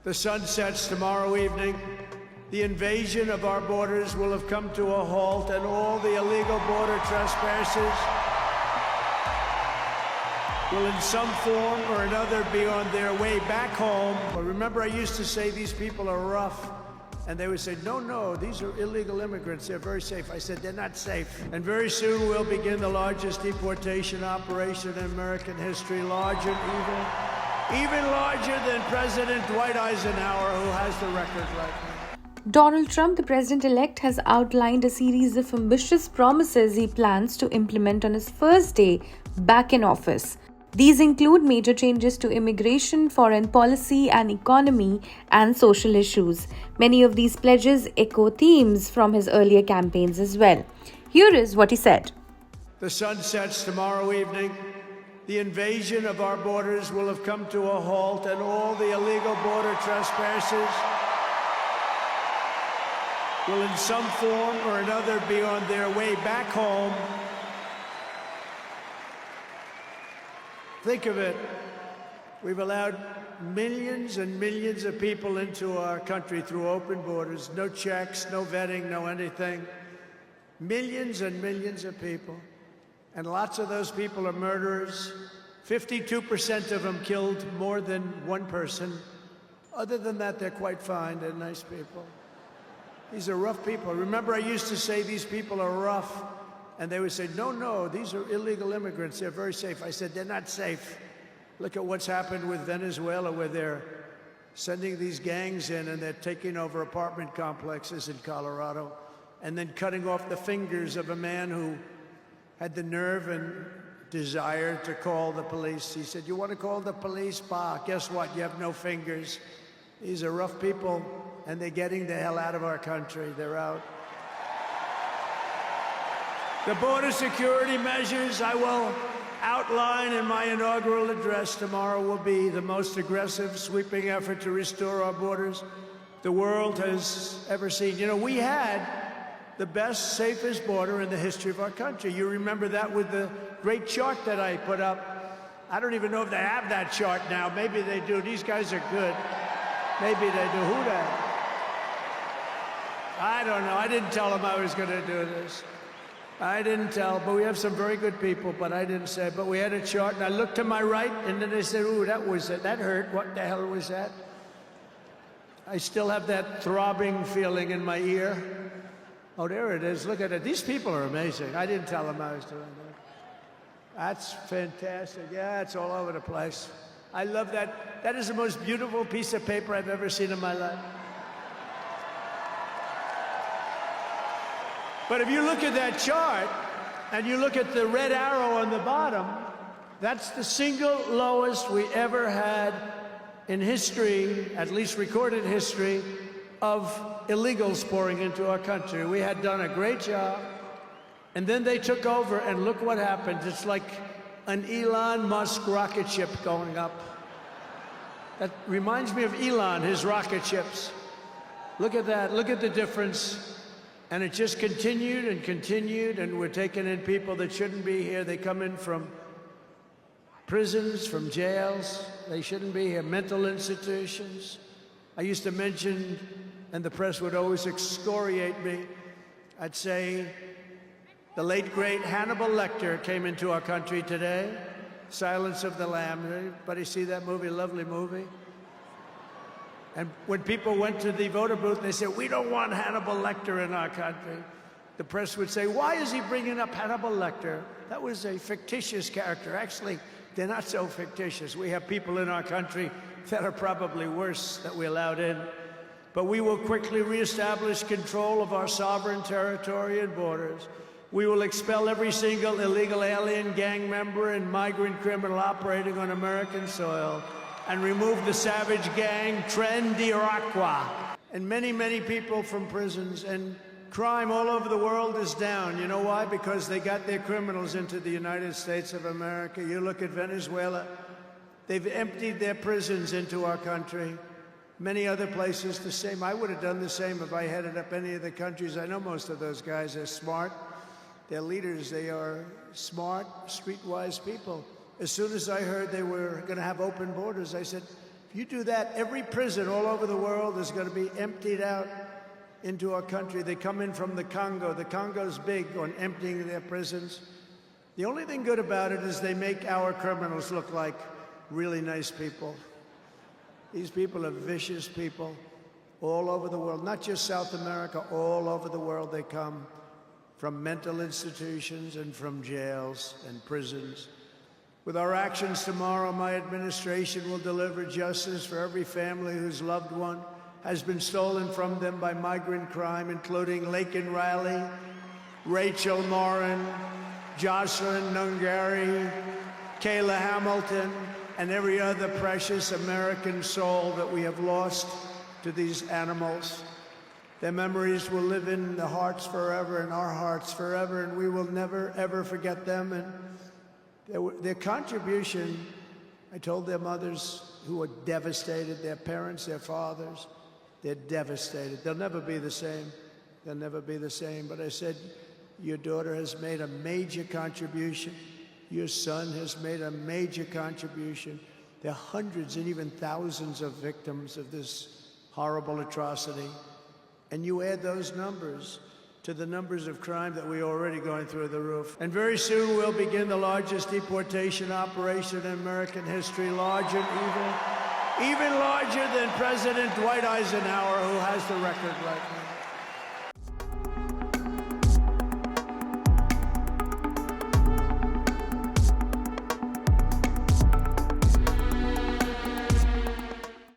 The sun sets tomorrow evening. The invasion of our borders will have come to a halt, and all the illegal border trespassers will in some form or another be on their way back home. But remember, I used to say these people are rough. And they would say, no, these are illegal immigrants. They're very safe. I said, they're not safe. And very soon we'll begin the largest deportation operation in American history, larger even larger than President Dwight Eisenhower, who has the record right now. Donald Trump, the president-elect, has outlined a series of ambitious promises he plans to implement on his first day back in office. These include major changes to immigration, foreign policy, and economy and social issues. Many of these pledges echo themes from his earlier campaigns as well. Here is what he said. The sun sets tomorrow evening. The invasion of our borders will have come to a halt, and all the illegal border trespassers will in some form or another be on their way back home. Think of it. We've allowed millions and millions of people into our country through open borders. No checks, no vetting, no anything. Millions and millions of people. And lots of those people are murderers. 52% of them killed more than one person. Other than that, they're quite fine. They're nice people. These are rough people. Remember, I used to say these people are rough. And they would say, no, these are illegal immigrants. They're very safe. I said, they're not safe. Look at what's happened with Venezuela, where they're sending these gangs in and they're taking over apartment complexes in Colorado and then cutting off the fingers of a man who had the nerve and desire to call the police. He said, you want to call the police? Bah, guess what? You have no fingers. These are rough people, and they're getting the hell out of our country. They're out. The border security measures I will outline in my inaugural address tomorrow will be the most aggressive, sweeping effort to restore our borders the world has ever seen. You know, we had the best, safest border in the history of our country. You remember that with the great chart that I put up. I don't even know if they have that chart now. Maybe they do. These guys are good. Maybe they do. Who that? I don't know. I didn't tell them I was going to do this. I didn't tell, but we have some very good people, but I didn't say. But we had a chart, and I looked to my right, and then they said, ooh, that was it. That hurt. What the hell was that? I still have that throbbing feeling in my ear. Oh, there it is. Look at it. These people are amazing. I didn't tell them I was doing that. That's fantastic. Yeah, it's all over the place. I love that. That is the most beautiful piece of paper I've ever seen in my life. But if you look at that chart, and you look at the red arrow on the bottom, that's the single lowest we ever had in history, at least recorded history, of illegals pouring into our country. We had done a great job, and then they took over, and look what happened. It's like an Elon Musk rocket ship going up. That reminds me of Elon, his rocket ships. Look at that. Look at the difference. And it just continued and continued, and we're taking in people that shouldn't be here. They come in from prisons, from jails. They shouldn't be here. Mental institutions. I used to mention, and the press would always excoriate me, I'd say the late, great Hannibal Lecter came into our country today. Silence of the Lamb. Anybody see that movie? Lovely movie. And when people went to the voter booth, they said, we don't want Hannibal Lecter in our country. The press would say, why is he bringing up Hannibal Lecter? That was a fictitious character. Actually, they're not so fictitious. We have people in our country that are probably worse that we allowed in. But we will quickly reestablish control of our sovereign territory and borders. We will expel every single illegal alien, gang member, and migrant criminal operating on American soil, and remove the savage gang Tren de Aragua. And many, many people from prisons, and crime all over the world is down. You know why? Because they got their criminals into the United States of America. You look at Venezuela, they've emptied their prisons into our country. Many other places the same. I would have done the same if I headed up any of the countries. I know most of those guys are smart. They're leaders. They are smart, streetwise people. As soon as I heard they were going to have open borders, I said, If you do that, every prison all over the world is going to be emptied out into our country. They come in from the Congo. The Congo's big on emptying their prisons. The only thing good about it is they make our criminals look like really nice people. These people are vicious people all over the world, not just South America, all over the world they come from mental institutions and from jails and prisons. With our actions tomorrow, my administration will deliver justice for every family whose loved one has been stolen from them by migrant crime, including Laken Riley, Rachel Morin, Jocelyn Nungari, Kayla Hamilton, and every other precious American soul that we have lost to these animals. Their memories will live in the hearts forever, in our hearts forever, and we will never, ever forget them. And their contribution, I told their mothers who were devastated, their parents, their fathers, they're devastated. They'll never be the same. They'll never be the same. But I said, your daughter has made a major contribution. Your son has made a major contribution. There are hundreds and even thousands of victims of this horrible atrocity. And you add those numbers to the numbers of crime that we're already going through the roof. And very soon we'll begin the largest deportation operation in American history, larger even larger than President Dwight Eisenhower, who has the record right now.